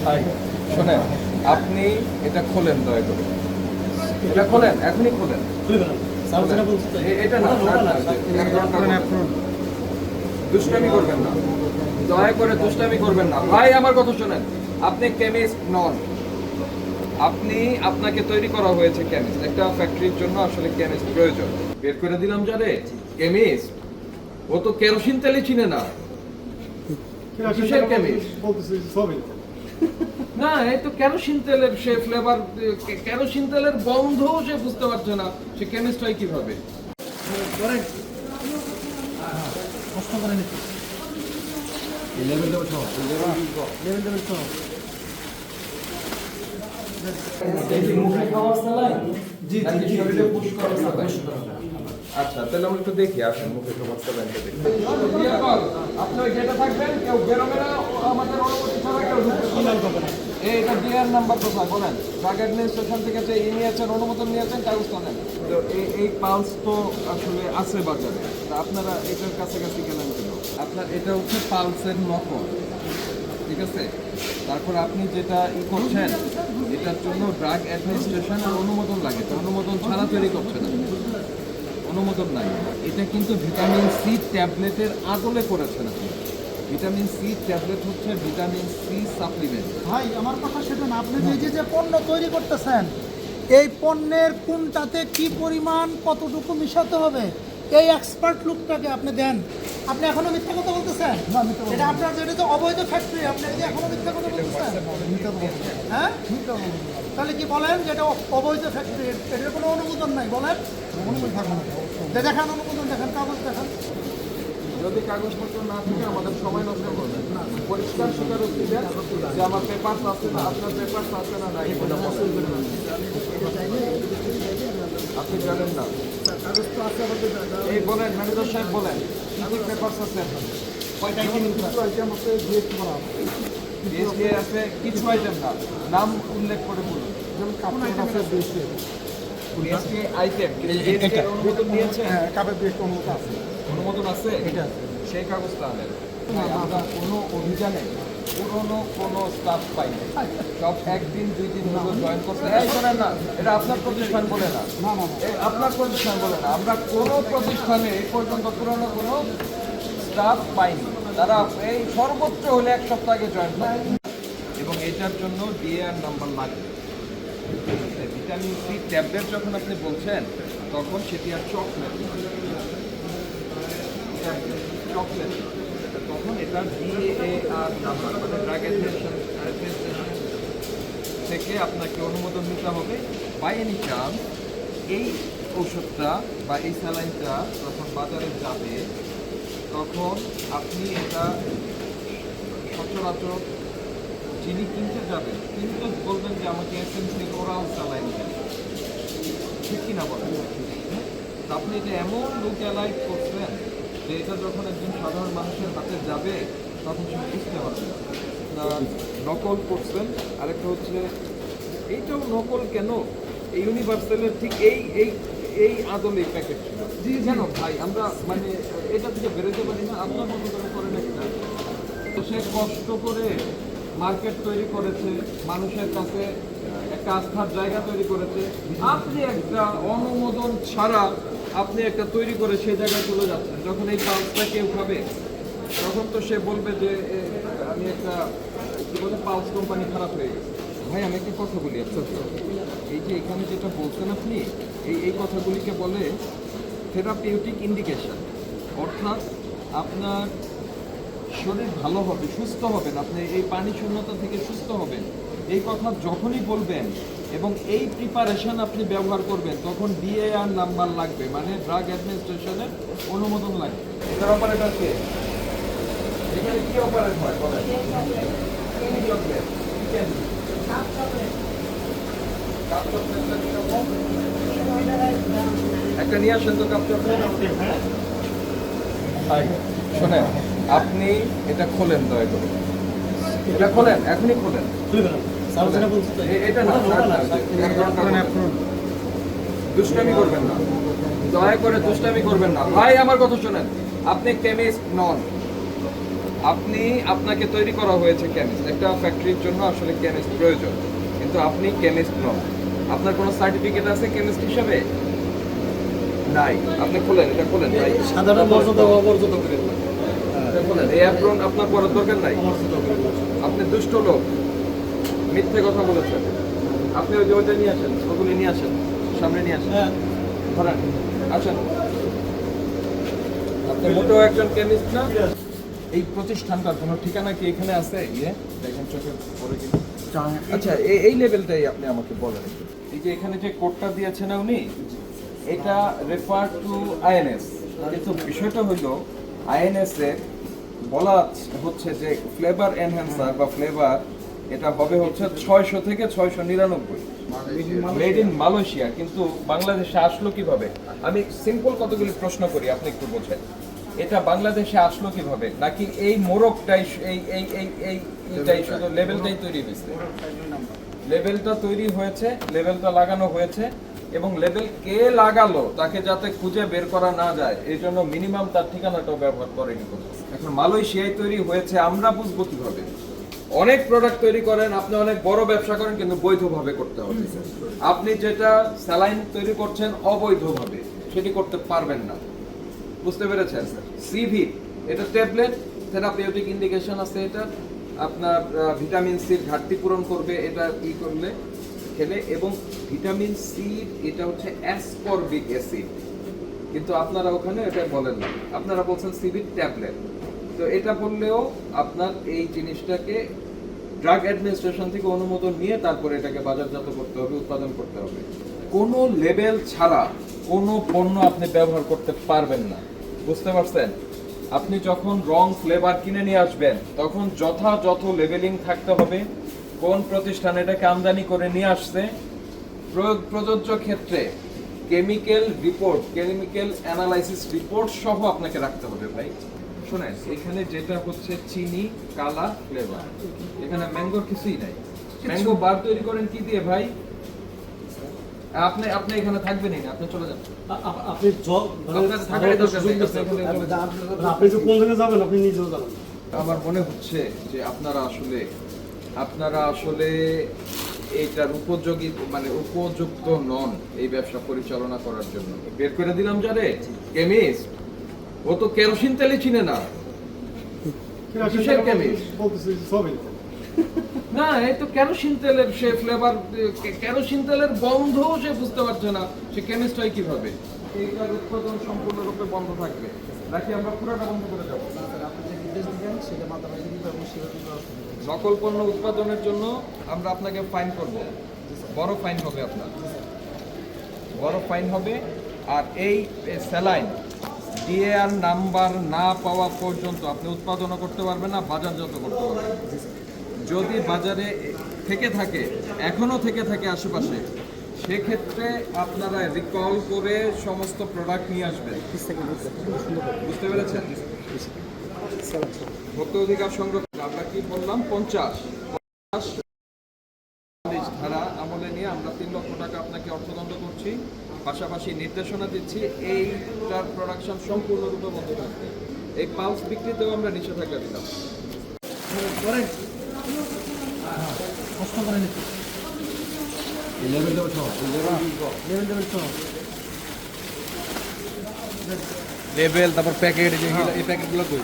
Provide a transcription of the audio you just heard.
ভাই শোনেন, আপনি এটা খোলেন দয়া করে, এটা খোলেন, এখনই খোলেন। এটা না, দুষ্টামি করবেন না, দয়া করে দুষ্টামি করবেন না ভাই, আমার কথা শোনেন। আপনি কেমিস্ট নন, আপনাকে তৈরি করা হয়েছে কেমিস্ট, একটা ফ্যাক্টরির জন্য আসলে কেমিস্ট প্রয়োজন। বের করে দিলাম যারে কেমিস্ট, ও তো কেরোসিন তেলে চিনে না, কিসের কেমিস্ট না, এই তো কেরোসিন তেলের সে ফ্লেভার, কেরোসিন তেলের গন্ধও সে বুঝতে পারছে না, সে কেমিস্ট হয় কিভাবে? আচ্ছা, তাহলে আমরা একটু দেখি, আসেন মুখে খাবার স্যালাইনটা দেখি। আপনারা যেটা থাকবেন, কেউ বেরোবে না, আমাদের অনুমতি ছাড়া কেউ ঢুকবে না। এটা ডিআর নাম্বার কোথায় বলেন? ড্রাগ অ্যাডমিনিস্ট্রেশন থেকে যে নিয়েছেন, অনুমোদন নিয়েছেন, কাগজটা নেন। তো এই পালস তো আসলে আছে বাজারে, তা আপনারা এটার কাছাকাছি গেলেন কেন? আপনার এটা হচ্ছে পালসের নকল, ঠিক আছে? তারপর আপনি যেটা করছেন, এটার জন্য ড্রাগ অ্যাডমিনিস্ট্রেশনের অনুমোদন লাগে, তো অনুমোদন ছাড়া তৈরি করছে না, অনুমোদন নাই। এটা কিন্তু ভিটামিন সি ট্যাবলেটের আদলে করেছেন আপনি। ভিটামিন সি ট্যাবলেট হচ্ছে ভিটামিন সি সাপ্লিমেন্ট। ভাই আমার কথা সেটা না, আপনি যে পণ্য তৈরি করতেছেন, এই পণ্যের কোনটাতে কি পরিমাণ কতটুকু মিশাতে হবে, এই এক্সপার্ট লুকটাকে আপনি দেন। আপনি এখনো মিথ্যা কথা বলতেছেন? এটা আপনার যেটা তো অবৈধ ফ্যাক্টরি, আপনি কি এখনো মিথ্যা কথা বলতেছেন? হ্যাঁ, তাহলে কি বলেন যে এটা অবৈধ ফ্যাক্টরি, এটার কোনো অনুমোদন নাই? বলেন দেখান, অনুমোদন দেখান, কাগজ দেখান। যদি কাগজপত্র না থাকে আমাদের সময় নষ্ট করবেন, পরিষ্কার স্বীকারোক্তি দেন যে আমার পেপার আছে না, আপনার পেপার আছে না, নাই এটা বলেন। আপনি জানেন না, এই বলেন ম্যানেজার সাহেব, বলেন কি কি পেপার আছে? জিএসটি আছে, কিছু আইটেম না, নাম উল্লেখ করে বলুন। জিএসটি আইটেম অনুমোদন নিয়েছে? অনুমোদন আছে, সেই কাগজটা আনেন। আমরা কোনো অভিযানে পুরনো কোনো স্টাফ পাইনি, সব একদিন দুই দিন হলো জয়েন করতে। এই শোনেন না, এটা আপনার প্রতিষ্ঠান বলে না, আপনার প্রতিষ্ঠান বলে না, আমরা কোনো প্রতিষ্ঠানে এই পর্যন্ত পুরনো কোনো স্টাফ পাইনি। তারা এই সর্বোচ্চ হলে এক সপ্তাহ আগে জয়েন করে, এবং এটার জন্য ডিএআর নাম্বার লাগবে। ভিটামিন সি ট্যাবলেট যখন আপনি বলছেন, তখন সেটি আর চকলেট, তখন এটা ডিএআর নাম্বার, মানে ড্রাগ অ্যাডমিনিস্ট্রেশন থেকে আপনাকে অনুমোদন নিতে হবে। বাই এনি চান্স এই ঔষধটা বা এই স্যালাইনটা যখন বাজারে যাবে, তখন আপনি এটা সচরাচর যিনি কিনতে যাবেন, তিনি তো বলবেন যে আমাকে এসএমসি ওরাল স্যালাইন দেন, ঠিক কিনা বলেন? আপনি এটা এমন লুক অ্যালাইট করছেন যে এটা যখন একজন সাধারণ মানুষের হাতে যাবে, তখন সে বুঝতে পারবে না নকল করছেন। আরেকটা হচ্ছে এইটাও নকল কেন, এই ইউনিভার্সালের ঠিক এই এই এই আদলে প্যাকেট ছিল। জি কেন ভাই, আমরা মানে এটা থেকে বেরোতে পারি না? আপনার মতো করে করেন একটা, তো সে কষ্ট করে মার্কেট তৈরি করেছে, মানুষের কাছে একটা আস্থার জায়গা তৈরি করেছে। আপনি একটা অনুমোদন ছাড়া আপনি একটা তৈরি করে সেই জায়গায় চলে যাচ্ছেন। যখন এই পালসটা কেউ খাবে, তখন তো সে বলবে যে আমি একটা কি বলে পালস কোম্পানি খারাপ হয়ে গেছে। ভাই আমি একটা কথা বলি, আচ্ছা এই যে এখানে যেটা বলছেন আপনি, এই কথাগুলিকে বলে থেরাপিউটিক ইন্ডিকেশন, অর্থাৎ আপনার শরীর ভালো হবে, সুস্থ হবেন, আপনি এই পানি শূন্যতা থেকে সুস্থ হবেন, এই কথা যখনই বলবেন এবং এই প্রিপারেশন আপনি ব্যবহার করবেন, তখন ডিএআর নাম্বার লাগবে, মানে ড্রাগ অ্যাডমিনিস্ট্রেশনের অনুমোদন লাগবে। এটার অপারেটর কে? এখানে কি অপারেট হয় বলেন? একটা নিয়ে আসেন তো কাপ চকলেট। শোনেন, আপনি এটা খোলেন দয়া করে, এটা খোলেন, এখনই খোলেন। এটা না, দুষ্টামি করবেন না, দয়া করে দুষ্টামি করবেন না ভাই, আমার কথা শোনেন। আপনি কেমিস্ট নন, আপনি আপনাকে তৈরি করা হয়েছে কেমিস্ট, একটা ফ্যাক্টরির জন্য আসলে কেমিস্ট প্রয়োজন, কিন্তু আপনি কেমিস্ট নন। আপনার কোনো সার্টিফিকেট আছে কেমিস্ট হিসাবে? নাই। আপনি খোলেন, এটা খোলেন ভাই, সাধারণ মর্যাদা অমর্যাদা করে এটা খোলেন। এই অ্যাপ্রন আপনার পড়ার দরকার নাই। আপনি দুষ্ট লোক, মিথ্যে কথা বলেছেন। আপনি ওই যে ওইটা নিয়ে আসেন, ওগুলি নিয়ে আসেন, সামনে নিয়ে আসেন, ধরেন, আসেন। আপনি মোটেও একজন কেমিস্ট না। এই প্রতিষ্ঠানটার কোনো ঠিকানা কি এখানে আছে? দেখেন চোখে পড়ে কিনা। আচ্ছা, এই লেভেলটাই আপনি আমাকে বলেন একটু। এই যে এখানে যে কোডটা দিয়েছেন না উনি, এটা রেফার টু আইএনএস, কিন্তু বিষয়টা হলো আইএনএস এর বলা হচ্ছে যে ফ্লেভার এনহ্যান্সার বা ফ্লেভার এটা হবে হচ্ছে 600 থেকে 699, মেড ইন মালয়েশিয়া। কিন্তু বাংলাদেশে আসলো কিভাবে? আমি সিম্পল কতগুলি প্রশ্ন করি, আপনি একটু বোঝেন। এটা বাংলাদেশে আসলো কিভাবে? নাকি এই মোরগটাই এইটাই শুধু লেভেলটাই তৈরি হয়েছে? লেভেলটা তৈরি হয়েছে, লেভেলটা লাগানো হয়েছে, এবং লেভেল কে লাগালো তাকে যাতে খুঁজে বের করা না যায় এই জন্য মিনিমাম তার ঠিকানাটাও ব্যবহার করেনি। এখন মালয়েশিয়ায় তৈরি হয়েছে, আমরা বুঝবো কিভাবে? অনেক প্রোডাক্ট তৈরি করেন, আপনি অনেক বড় ব্যবসা করেন, কিন্তু বৈধভাবে করতে হবে। আপনি যেটা স্যালাইন তৈরি করছেন অবৈধভাবে, সেটি করতে পারবেন না। বুঝতে পেরেছেন? সিভি এটা ট্যাবলেট, থেরাপিউটিক ইন্ডিকেশন আছে, এটা আপনার ভিটামিন সির ঘাটতি পূরণ করবে এটা করলে খেলে, এবং ভিটামিন সি এটা হচ্ছে অ্যাসকর্বিক অ্যাসিড, কিন্তু আপনারা ওখানে এটা বলেন না, আপনারা বলছেন সিভিট ট্যাবলেট। তো এটা বললেও আপনার এই জিনিসটাকে ড্রাগ অ্যাডমিনিস্ট্রেশন থেকে অনুমোদন নিয়ে তারপরে এটাকে বাজারজাত করতে হবে, উৎপাদন করতে হবে। কোনো লেবেল ছাড়া কোনো পণ্য আপনি ব্যবহার করতে পারবেন না। বুঝতে পারছেন? আপনি যখন রং ফ্লেভার কিনে নিয়ে আসবেন তখন যথাযথ লেবেলিং থাকতে হবে, কোন প্রতিষ্ঠান এটাকে আমদানি করে নিয়ে আসছে, প্রযোজ্য ক্ষেত্রে chemical report, chemical analysis report সহ আপনাকে রাখতে হবে ভাই। শোনেন, এখানে যেটা হচ্ছে চিনি, কালা, ফ্লেভার, এখানে ম্যাঙ্গোর কিছুই নাই। ম্যাঙ্গো বার তৈরি করেন কি দিয়ে ভাই? আপনি এখানে থাকবেনই না, আপনি চলে যান। আপনি আপনার থাকারই দরকার নেই, আপনি এখানে চলে যান। আপনি যে কোন জায়গায় যাবেন আপনি নিজেও জানেন। আমার মনে হচ্ছে যে আপনারা আসলে এইটার উপযোগী মানে উপযুক্ত নন এই ব্যবসা পরিচালনা করার জন্য। বের করে দিলাম যারে কেমিস্ট, ও তো কেরোসিন তেলই চিনে না। কিসের কেমিস্ট? বলতেছি সবই না, এই তো কেরোসিন তেলের সে ফ্লেভার, কেরোসিন তেলের গন্ধ সে বুঝতে পারছে না, সে কেমিস্ট হয় কিভাবে? এইটার উৎপাদন সম্পূর্ণরূপে বন্ধ থাকবে নাকি আমরা পুরোটা বন্ধ করে যাবো? নকল পণ্য উৎপাদনের জন্য আমরা আপনাকে ফাইন করব, বড় ফাইন হবে আপনার, বড় ফাইন হবে। আর এই স্যালাইন ডিএআর নাম্বার না পাওয়া পর্যন্ত আপনি উৎপাদনও করতে পারবেন না, বাজারজাত করতে পারবেন না। যদি বাজারে থেকে থাকে, এখনো থেকে থাকে আশেপাশে, সেক্ষেত্রে আপনারা রিকল করে সমস্ত প্রোডাক্ট নিয়ে আসবেন। বুঝতে পেরেছেন? ভোক্তা অধিকার সংরক্ষণ আমরা কি বললাম, 50 ধারা আমলে নিয়ে আমরা 3 লক্ষ টাকা আপনাকে অর্থদণ্ড করছি, পাশাপাশি নির্দেশনা দিচ্ছি এইটার প্রোডাকশন সম্পূর্ণরূপে বন্ধ থাকবে। এই পালস বিক্রিতেও আমরা নিষেধাজ্ঞা দিলাম। লেবেল, তারপর প্যাকেট, এই প্যাকেটগুলো কই?